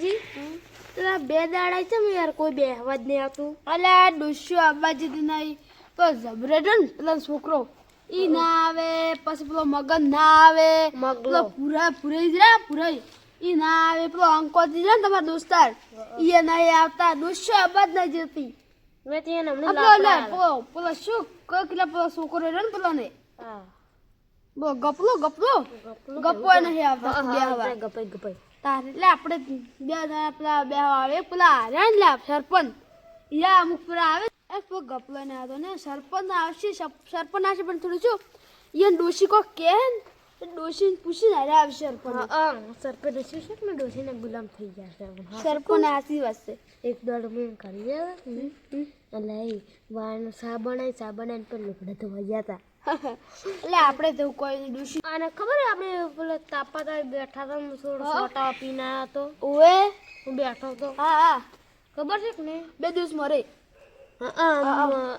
જી પેલા બે દાડા છે યાર કોઈ બેહવા જ નહીં આવતું. અલ્યા ડોસ્યો આવવા જતી નહીં તો જબરેડો ને પેલા છોકરો ઈ ના આવે, પછી પેલો મગન ના આવે, પેલો પુરાઈ જ પુરાઈ ઈ ના આવે, પેલો અંકોજી છે ને તમારા દોસ્તાર ઈ નહીં આવતા. ડોસ્યો આવવા જ નહીં જતી. મેં ત્યાં હમણાં પેલો શું કેટલા પેલો છોકરો રહ્યો ને પેલો ને ગપલો ગપો નહીં આવતા બેહવા. ગપાઈ તારે એટલે આપણે બે જણા પેલા બેહવા આવે પેલા હાર્યા ને સરપંચ યા અમુક પેલા આવે ગપલો ને આવતો ને સરપંચ આવશે. સરપંચ આવશે પણ થોડું શું ઈ ડોશી કો કે ડોશી પૂછીને હાર્યા આવશે સરપંચ. સરપંચ ડોસી છે ને ડોસીને ગુલામ થઈ ગયા છે. સરપંચ આસી વાસશે એક દોડ મેં કરી દેવા એટલે વાળનો સા બનાવીને પર લુકડા ધોવા ગયા હતા. એટલે આપણે તો કોઈ ડોશી આને ખબર આપણે પેલા તાપા બેઠા હતા થોડો સોટા પીને આવ્યા તો ઓએ હું બેઠો હતો. હા ખબર છે કે નહીં? 2 દિવસ મરે.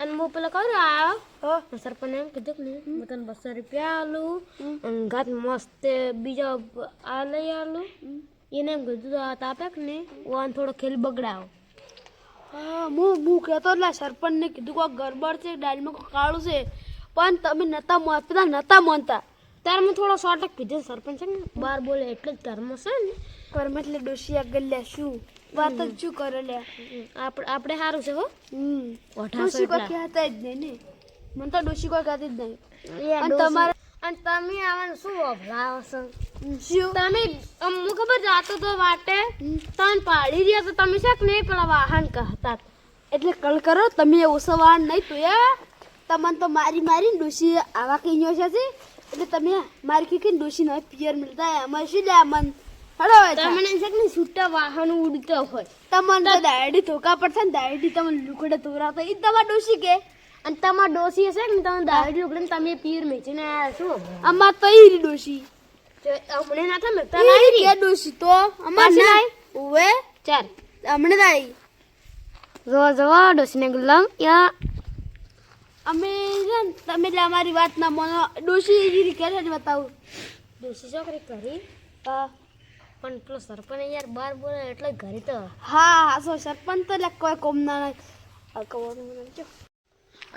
અને હું પેલા ખબર આવ્યો સરપંચ એમ કીધું કે નહીં હું તને 200 રૂપિયા આલું અને ઘાત મસ્ત બીજા આ લઈ આલું. એને એમ કીધું તાપે કે નહીં વાન થોડો ખેલ બગડાવો. હા હું કહેતો એટલે સરપંચને કીધું કોઈ ગરબડ છે ડાળીમાં કોઈ કાળું છે પણ તમે નતા માનતા. ત્યારે મેં થોડો શોર્ટ કીધું સરપંચ છે ને બહાર બોલે એટલે જ ઘરમાં છે ને ઘરમાં એટલે ડોશી આગળ લે શું વાત જ શું કરે લે. આપણે સારું છે હો. ડોશી કોઈ કહેતા જ નહીં ને મને તો ડોશી કોઈ કહેતી જ નહીં. અને તમારે અને તમે આવવાનું શું વભલાવો છો? શું તમે હું ખબર જાતો તો વાટે તમે પાડી રહ્યા તો તમે છે કે નહીં પેલા વાહન કહતા એટલે કલ કરો તમે ઓછો વાહન નહીં તો તમને તો મારીને ડોશી આવા કહીયો છે એટલે તમે મારી કઈ ડોશી નહીં પિયર મળતા અમારે શું લે મન હડો તમને છે કે નહીં છૂટા વાહન ઉડતો હોય તમને તો દાયડી ધોકા પડશે ને દાયડી તમને લુકડે ધોરાતા એ તમારા ડોશી કે અને તમારા ડોસી હશે ને તમે દાડી લુકડીને તમે પીર મેચીને શું અમાર તો ઈ ડોશી હમણે ના થાય મેકતા નહીં કે ડોશી તો અમાર નહીં ઓવે ચાલ હમણે દાઈ જો ડોસીને ગુલામ યા અમે તમે એટલે અમારી વાત ના માનો ડોશી એવી કરે જ બતાવું. ડોસી છોકરી કરી પણ પેલો સરપંચ યાર બાર બોલે એટલે ઘરે તો હા સો સરપંચ તો એટલે કોઈ કોમ ના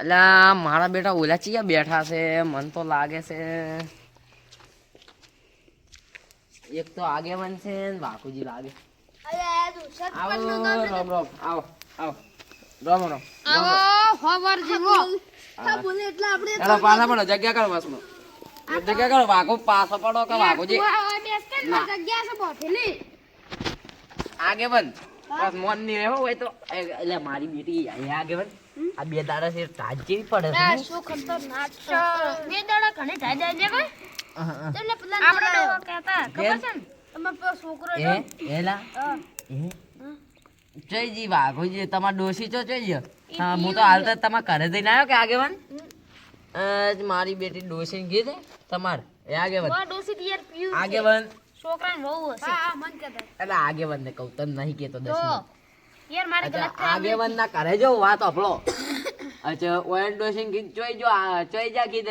અલા મારા બેટા ઓલા ચિયા બેઠા છે મન તો લાગે છે એક તો આગેવાન છે ને બાપુજી લાગે. આવો રામ રામ આવો રામ રામ ખબર જીવો તા બોલે એટલે આપણે ચાલો પાછા પડો જગ્યા કરો બસમાં જગ્યા કરો વાઘો પાછો પડો કે વાઘોજી જગ્યા છે બોઠેલી આગેવાન બસ મોન ની રહેવો હોય તો એટલે મારી બેટી આગેવાન આ બે દાડા છે તાજ જેવી પડે છે શું ખતરનાક છે બે દાડા ઘણે ઢાઈ જાય છે કઈ તમને પેલા આપણે ડોહો કહેતા ખબર છે ને તમારો પેલો છોકરો એલા જયજી વાઘોજી તમાર ડોશી ચો જોઈએ. હા હું તો હાલ તો તમારા ઘરે જઈને આવ્યો કે આગેવાન મારી બેટી ડોશી કીધે તમાર એ આગેવાન ડોસી યાર પીયું આગેવાન છોકરાને બહુ હશે. હા મન કહેતા એટલે આગેવાન ને કહું તને નહીં કેતો દસ યાર મારે ગલત આગેવાન ના ઘરે જો વાત આપલો અચ્છા ઓયન ડોશી કીધ ચોઈ જા કીધ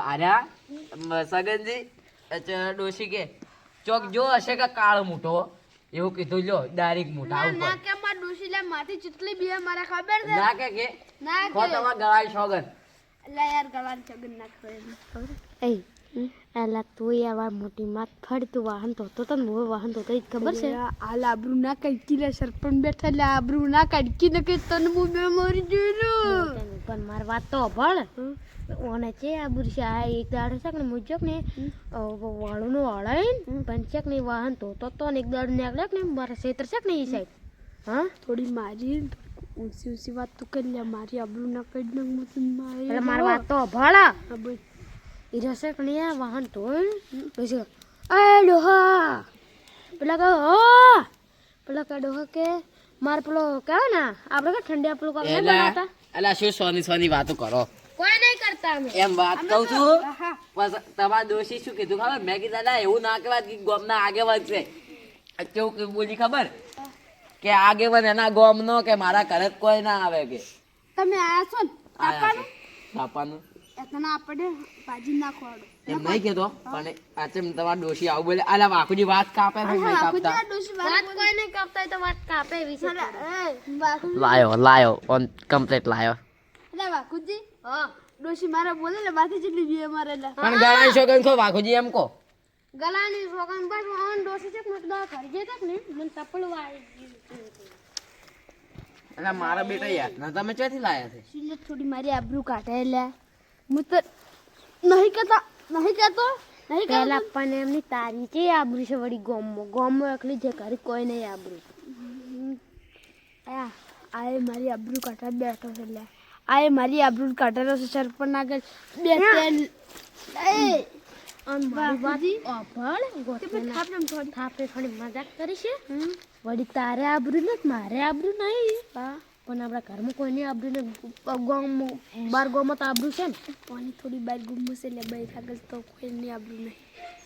આર્યા સગનજી અચ્છા ડોશી કે ચોક જો હશે કે કાળ મોટો એવું કીધું લ્યો ડાયરેક્ટ મોટા ઉપર ના કે માર ડોશી લે માથી ચટલી બે મારે ખબર છે ના કે ના ખો તમાર ગળાઈ સોગન એટલે યાર ગળાન છગન ના ખબર એ એલા તું યાર વાર મોટી માત ફળ તું વાહન તો તને મોં વાહન તો કઈ ખબર છે હાલ આબરૂ ના કડકી લે સરપંચ બેઠા એટલે આબરૂ ના કડકી ને કે તને હું બે મરી જોયું પણ માર વાત તો ભળ ઓને છે આ બુરશી આ એક દાડો છે ને મુજક ને વાળું નું વાળાય પણ છે ને વાહન તો ને એક દાડો નીકળે ને મારા ક્ષેત્ર છે ને એ સાઈડ હા થોડી મારી ઊંચી વાત તો કરી લે મારી આબરૂ ના કડ ને હું તને મારી એટલે મારી વાત તો ભળ ખબર એ રસે કે નહીં વાહન તો પછી એ ડોહા પેલા કહો પેલા કહો ડોહા કે મારે પેલો કહેવાય ને આપણે કે ઠંડી પેલું કામ નહીં બનાવતા એટલે શું સોની વાતો કરો કોઈ નહીં કરતા અમે એમ વાત કહું છું બસ તમારા દોશી શું કીધું ખબર મેં કીધું દાદા એવું ના કહેવાય કે ગોમના આગેવાન છે કેવું બોલી ખબર કે આગેવાન એના ગોમનો કે મારા ઘરે કોઈ ના આવે કે તમે આયા છો ને બાપાનું તને આપણે ભાજી નાખવાડો એમ નહીં કેતો પણ આજે તમારા ડોશી આવું બોલે અલા વાકુજી વાત કાપે છે નહીં કાપતા વાત કોઈ નહીં કાપતા હોય તો વાત કાપે એવી છે લાયો ઓન કમ્પ્લીટ લાયો વાકુજી ડોશી મારા બોલે ને બાકી જેટલી બી અમારે પણ ગળાઈ શોગન કો વાકુજી એમ કો ગલાની સોગન પર ઓન ડોસી છે મત દા કરી જે તક ને મને તપલ વાળી અલા મારા બેટા યાર ના તમે ક્યાંથી લાયા છે સિલે થોડી મારી આબરૂ કાઢે લે હું તો નહીં કહેતો પહેલા પણ એમની તારી છે આબરૂ છે વળી ગોમો એકલી જે ઘરે કોઈ નહીં આબરૂ આ મારી આબરૂ કાઢવા બેઠો છે લે આ મારી આબરૂ કાઢેલો છે સરપંચ આગળ બે તેલ અને મારી વાત અભળ થાપે થોડી મજાક કરી છે વળી તારે આબરૂ નથી મારે આબરૂ નહીં પણ આપણા ઘરમાં કોઈની આબરૂ ને બાર ગામમાં તો આબરૂ છે ને પાણી થોડી બાર ગુમ્મું છે લે બાઈ આગળ તો કોઈની આબરૂ નહીં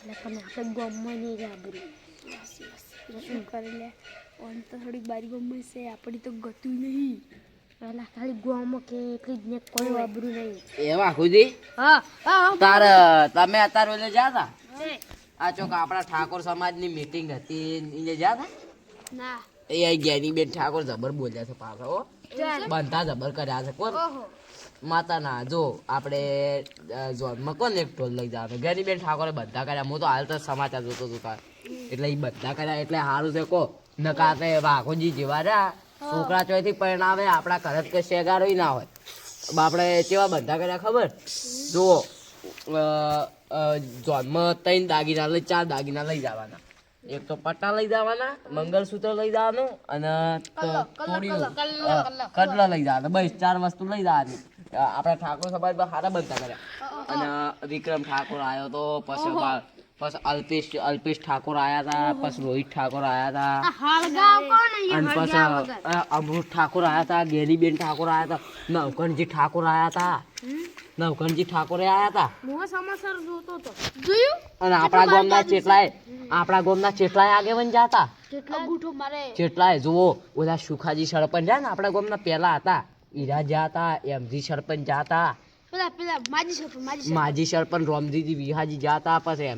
એટલે પણ આપણે ગામમાં નહીં આબરૂ શું કરે લે પાણી તો થોડી બાર ગુમ્મું છે આપણી તો ગતું નહીં પહેલા ખાલી ગામમાં કે એકલી જ ને કોઈ આબરૂ નહીં એ વાકુજી હા તાર તમે અત્યારે ઓલે જા તા આ ચોક આપણા ઠાકોર સમાજની મીટિંગ હતી એને જા તા ના એ જ્ઞાની બેન ઠાકોર જબર બોલ્યા છે પાછા હો બંધા જબર કર્યા છે કોણ માતાના જો આપણે ઝોનમાં કોણ એક ટોલ લઈ જવાનું જ્ઞાની બેન ઠાકોરે બધા કર્યા હું તો હાલ તો સમાચાર જોતો હતો એટલે એ બધા કર્યા એટલે સારું છે કો નકાતે વાઘોજી જેવા રહ્યા છોકરા ચોયથી પરિણામે આપણા ઘરે જ કઈ શેગારો ના હોય આપણે કેવા બધા કર્યા ખબર જુઓ ઝોનમાં 3 દાગીના લઈ 4 દાગીના લઈ જવાના એક તો પટ્ટા લઈ જવાના મંગળસૂત્ર લઈ જવાનું અને કડલા લઈ જવાના બસ 4 વસ્તુ લઈ જવાની આપણા ઠાકોર સમાજમાં સારા બનતા કર્યા અને વિક્રમ ઠાકોર આવ્યો તો પછી અલ્પેશ ઠાકોર આયા હતા પછી રોહિત ઠાકોર આયા હતા અને પછી અમૃત ઠાકોર આયા હતા ગેરીબેન ઠાકોર આયા હતા નવકણજી ઠાકોર આયા હતા નવકણજી ઠાકોરે આયા હતા હું સમાચાર જોતો તો જોયું અને આપણા ગામના ચેટલાય આગેવાન જાતા અંગૂઠો મારે ચેટલાય જુઓ ઓલા સુખાજી સરપંચ છે ને આપણા ગામના પહેલા હતા ઈરા જાતા એમજી સરપંચ જાતા પેલા માજી સરપંચ રોમજીજી વિહાજી જાતા પછી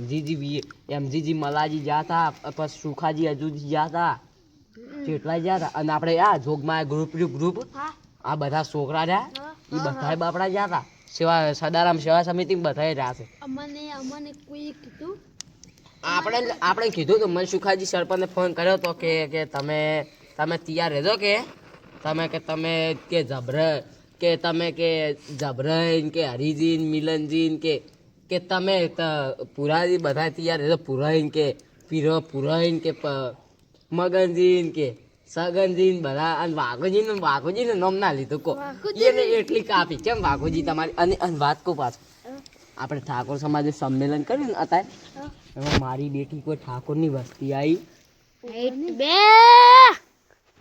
એમજીજી મલાજી જાતા પછી સુખાજી અજુજી જાતા ચેટલાય જાતા અને આપણે આ જોગમાં ગ્રુપ આ બધા છોકરા રહ્યા એ બધા બાપડા જાતા સદારામ સેવા સમિતિ બધા રહ્યા છે અમને કોઈ કીધું આપણે કીધું તો મને સુખાજી સરપંચને ફોન કર્યો તો કે તમે તૈયાર રહેજો કે જબરન કે હરિજીન મિલનજીન કે તમે પુરાજી બધા તૈયાર રહેજો પુરાઈન કે પુરાઈન કે મગનજીન કે સગનજીન બધા અને વાઘોજીને નામ ના લીધું કો એને એટલી કાપી કેમ વાઘોજી તમારી અને વાત કો પાછું આપણે ઠાકોર સમાજે સંમેલન કર્યું ને અત્યારે એમાં મારી બેટી કોઈ ઠાકોરની વસ્તી આવી બે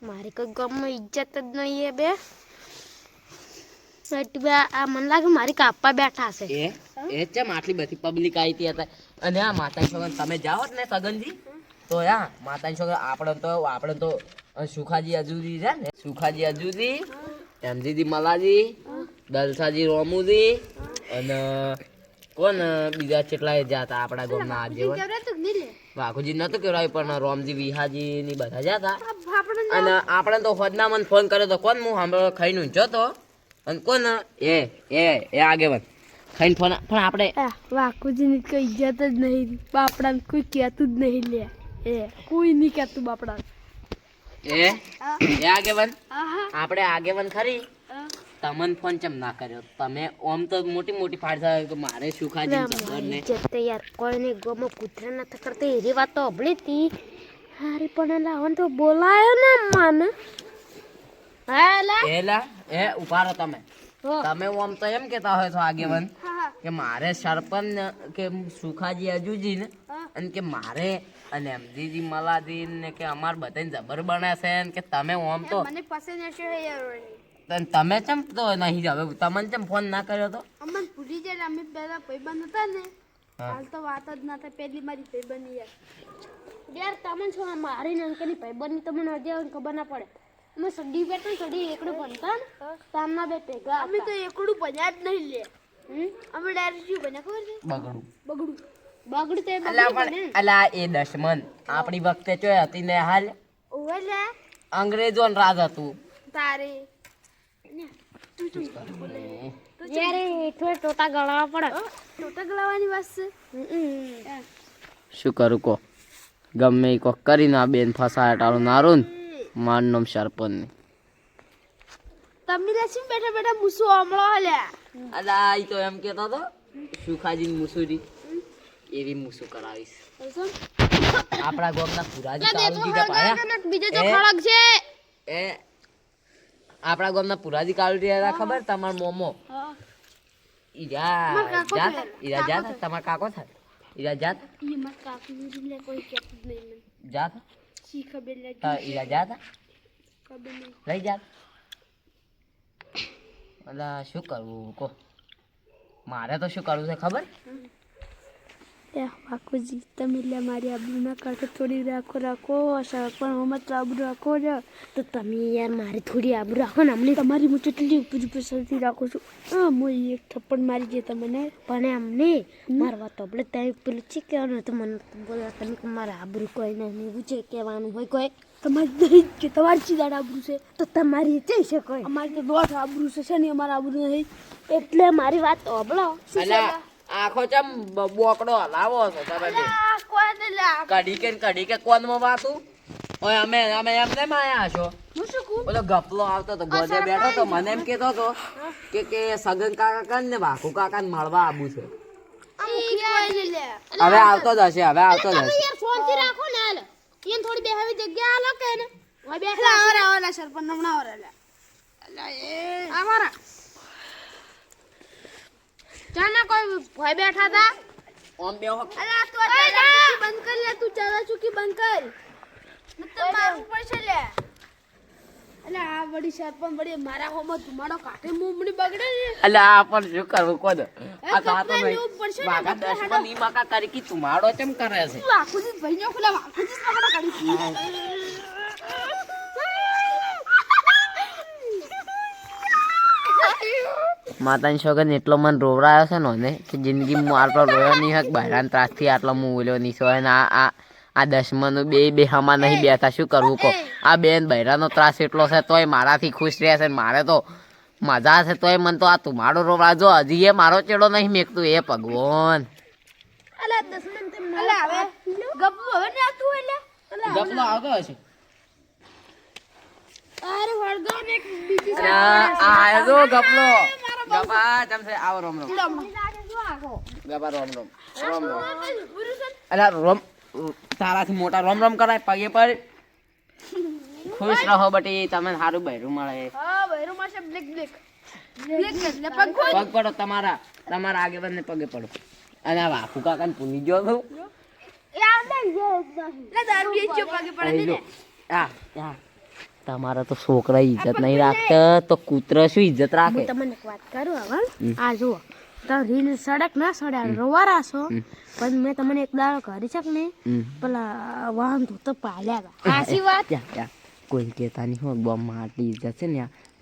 મારી કોઈ ગામમાં ઇજ્જત જ નહીં એ બે આ મને લાગે મારી કાપવા બેઠા છે એ ચમ આટલી બધી પબ્લિક આવી હતી હતા અને આ માતાની છોકરા તમે જાઓ ને સગનજી તો માતાની છોકરા આપણે તો સુખાજી અજુજી છે ને સુખાજી અજુજી એમજીજી મલાજી દલસાજી રોમુજી અને કોણ બીજા કેટલાય જાતા આપણા ગામના આગેવાન વાઘુજી નતું કેવડાવ્યું પણ રોમજી વિહાજી ની બધા જાતા અને આપણે તો હોદના મને ફોન કર્યો તો કોણ હું સાંભળો ખાઈને ઊંચો તો અને કોણ એ આગેવાન ખાઈને ફોન પણ આપણે વાકુજીની કોઈ ઇજ્જત જ નહીં બાપડાને કોઈ કહેતું જ નહીં લે કોઈ નહીં કહેતું બાપડા એ આગેવાન આપણે આગેવાન ખરી તમને ફોન ચમ ના કર્યો તમે ઓમ તો મોટી ફાડ થાય કે મારે સુખાજી જબરને જતે યાર કોઈને ગોમો કૂતરા નથી કરતી એરી વાત તો અભળી હતી હારી પણ લાવન તો બોલાયો ને મને એ ઉભારો તમે ઓમ તો એમ કેતા હોય છો આગેવાન કે મારે સરપંચ કે સુખાજી અજુજી ને અને કે મારે અને એમજીજી મલાજી ને કે અમાર બધાને જબર બને છે ને કે તમે ઓમ તો મને પસંદ હશે યાર તમે ચમ તો નહીં જાવ તમને ચમ ફોન ના કર્યો તો અમને ભૂલી જાય અમે પહેલા ભાઈબંધ હતા ને હાલ તો વાત જ ના થાય પહેલી મારી ભાઈબંધ યાર તમને છો મારી નંકની ભાઈબંધની તમને હજી ખબર ના પડે અમે સડી બેઠા સડી એકડું ભણતા ને તામના બે ભેગા અમે તો એકડું ભણ્યા જ નહીં લે અમે ડાયરેક્ટ શું બન્યા ખબર છે બગડું બગડું બગડું તે અલા પણ અલા એ દશમન આપણી વખતે ચોય હતી ને હાલ ઓલે અંગ્રેજો રાજ હતું તારે યાર થોડા ટોટા ગળવા પડે ટોટા ગળવાની વાત છે શું કરું કો ગમે ઈ કોક કરીને આ બેન ફસાયા ટાળું નારું ને મારું નામ સરપંચ તમે લેસી બેઠા બેઠા મુસો હમળો હલ્યા અલા ઈ તો એમ કેતો તો સુખાજી મુસુરી એવી મુસુ કરાવીશ આપણા ગામના પુરાજી કાળુ દીધા પાયા બીજો તો ખડક છે એ આપણા ગામના પુરાજી કાળુ દીધા ખબર તમાર મોમો ઈરા જાતા તમાર કાકો થાય ઈરા જાતા ઈ મત કાકી લે કોઈ કેતું જ નહીં મને જાતા શી ખબર લે ઈરા જાતા ખબર નહીં લઈ જાત અલા શું કરવું કો મારે તો શું કરવું છે ખબર એ બાકુજી તમે લે મારી આબરૂ ના કાઢો થોડી રાખો પણ મત આબરૂ રાખો ને તો તમે યાર મારી થોડી આબરૂ રાખો ને અમને તમારી હું કેટલી ઉપર સરથી રાખું છું હા હું એક થપ્પડ મારી જે તમને પણ અમને મારવા તો આપણે ત્યાં પેલું છે કહેવાનું તો મને બોલા તમે કે મારા આબરૂ કોઈ નહીં એવું છે કહેવાનું હોય કોઈ તમારી નહીં કે તમારી ચીદાડ આબરૂ છે તો તમારી જઈ શકો અમારી તો દોઢ આબરૂ છે ને અમારા આબરૂ નહીં એટલે મારી વાત તો હબળો અલા આખો ચમ બોકડો હલાવો છો તમે બે કડી કે કોન માં વાતું ઓય અમે એમ ને માયા છો હું શું કહું ઓલો ગપલો આવતો તો ગોજે બેઠો તો મને એમ કેતો તો કે સગન કાકા કન ને વાકુ કાકા ને મળવા આબુ છે હવે આવતો જ હશે યાર શાંતિ રાખો ને હાલ એને થોડી બેહાવી જગ્યા આલો કે ને ઓય બેઠા ઓલા સરપંચ હમણાં ઓલા અમારા જાના કોઈ ભય બેઠા હતા ઓમ બેહો અલા તું બંધ કર લે તું ચાલા ચૂકી બંધ કર મતલબ મારું પડશે લે અલા આ વડી સરપંચ વડી મારા હોમાં ધુમાડો કાઢે મુમડી બગડે ને અલા આ પણ શું કરવું કોદ આ તો કપડા લેવું પડશે ને, વાગા કપડા 10 ની માકા કરી કી તુમાડો ચમ કરે છે તું આખુજી ભાઈ નો ખુલા આખુજી પકડા કાઢી માતાની છોકરીને એટલો મન રોવરાયો છે ને કે જિંદગી હું આટલો રોયો નહીં હોય બહેરાન ત્રાસથી આટલો હું ઓલ્યો નહીં છો અને આ દશમનો બે હમા નહીં બેઠા શું કરવું કહો આ બેન બહેરાનો ત્રાસ એટલો છે તોય મારાથી ખુશ રહે છે મારે તો મજા છે તોય મને તો આ તુમાડો રોવરાજો હજી એ મારો ચેડો નહીં મેકતું એ ભગવાન અલા 10 મિનિટ અલા હવે ગપ્પુ હવે ને આતું એટલે ગપલો આવતો હશે અરે વળગો ને એક બીજી આ જો ગપલો ગપા જમસે આવો રોમ રોમ ગપા રોમ રોમ અલા રોમ તારાથી મોટા રોમ રોમ કરાય પગે પર ખુશ રહો બટી તમને સારું બહેરું મળે હા બહેરો માસે બ્લેક એટલે પગ ખોલ પગ પડો તમારા આગેવાનને પગે પડો અને આ વાકુ કાકાને પૂની જો છું એ આવડે જે લે દારૂ એ ચો પગે પડે ને આ તમારા તો છોકરા ઇજ્જત નહીં રાખતા તો કૂતરા શું ઇજ્જત રાખે તમને એક વાત કરું હવે આ જુઓ તો રીલ સડક ના સડ્યા રોવારા છો પણ મેં તમને એક દાડો કરી છે કે નહીં પેલા વાહન તો પાલ્યા હતા સાચી વાત કોઈ કહેતા નહીં હોય બોમ્બમાં આટલી ઇજ્જત છે ને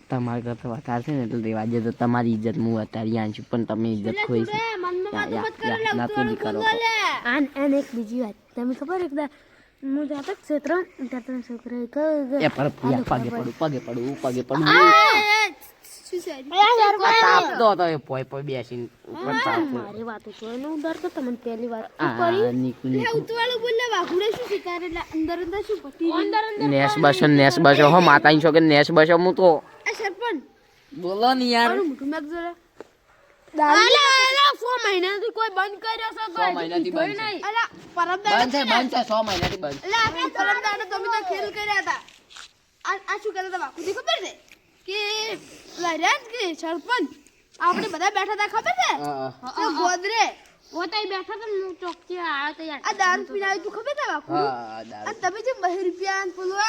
તમારા કરતા વધારે છે ને એટલે રેવા દે તો તમારી ઇજ્જત હું અત્યારે આન છું પણ તમે ઇજ્જત ખોઈ છે ના તો કરો અને એક બીજી વાત તમે ખબર એકદા હું જાતો ક્ષેત્ર ત્યાં છોકરા એ પર પગે પડું શું છે તાપતો હતો એ પોય બેસીને ઉપર તાપતો મારી વાત તો એનું ડર તો તમને પહેલી વાત નીકળું લે ઉતવાળું બોલે વાઘુડે શું શિકારે એટલે અંદર શું પતી નેસ બસો હો માતાની છોકરી નેસ બસો હું તો આ સરપંચ બોલો ને યાર મારું મોઢું મેક જરા અલા 6 મહિનાથી કોઈ બંધ કર્યો છે 6 મહિનાથી બંધ છે અલા પરમદાડે બંધ છે 6 મહિનાથી બંધ અલા આપણે પરમદાડે તમે તો ખેલ કર્યા હતા આ શું કહેતા હતા બાકુજી ખબર છે કે લહેરાજ કે સરપંચ આપણે બધા બેઠા હતા ખબર છે તો ગોદરે ઓતાઈ બેઠા તો હું ચોકથી આવ્યો તો યાર આ દારૂ પીને આવી તું ખબર છે બાકુ અને તમે જે 2 રૂપિયા પેલું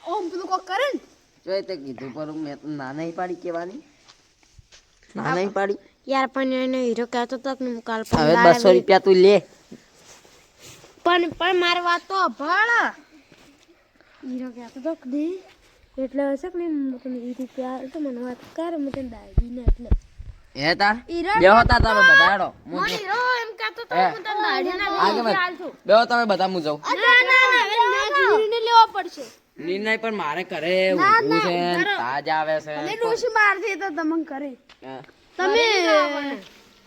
ઓમ પેલું કોક કરે ને જોઈ તે કીધું પર મેં તો ના નહીં પાડી કેવાની ના નહીં પાડી યાર પણ એને હીરો કહેતો તો કે હું કાલ હવે 200 રૂપિયા તું લે પણ મારી વાત તો ભળ હીરો કહેતો તો કે એટલે હશે કે નહીં તને ઈ રૂપિયા તો મને વાત કર હું તને દાદી ને એટલે એ તાર ઈરણ બેહો તાર તમે બધા હેડો હું મને હીરો એમ કહેતો તો એ. હું તને દાઢીના આગળ વીસ વધ. હાલ છું. બેહો તમે બધા હું જાઉં ના ના ના હવે નિર્ણય લેવો પડશે નિર્ણય પણ મારે કરે ના, ઊંઘવું છે ના, ને તાજ આવે છે ભલે ડોશી મારતી તો તમને કરે હા. તમે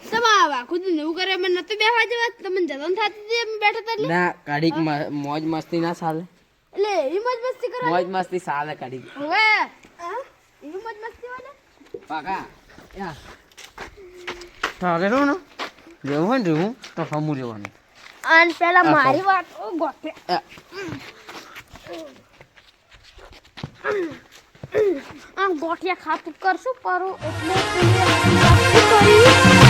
તમારા વાખું એવું કરે મને નતું બેહવા જવા તમને જલન થતી હતી અમે બેઠા હતા એટલે ના કડીક મોજ મસ્તી ના ચાલે એટલે એવી મજ મસ્તી કરો મોજ મસ્તી ચાલે કડીક હવે એવી મજ મસ્તી વાળા પાકા યા તારે રો ને રહેવું હોય ને રહેવું તો સમૂહ રહેવાનું અને પેલા આ મારી વાત ઓ ગોઠે યા. આ ગોઠિયા ખાતું કરશું પરું એટલે પેલી કરી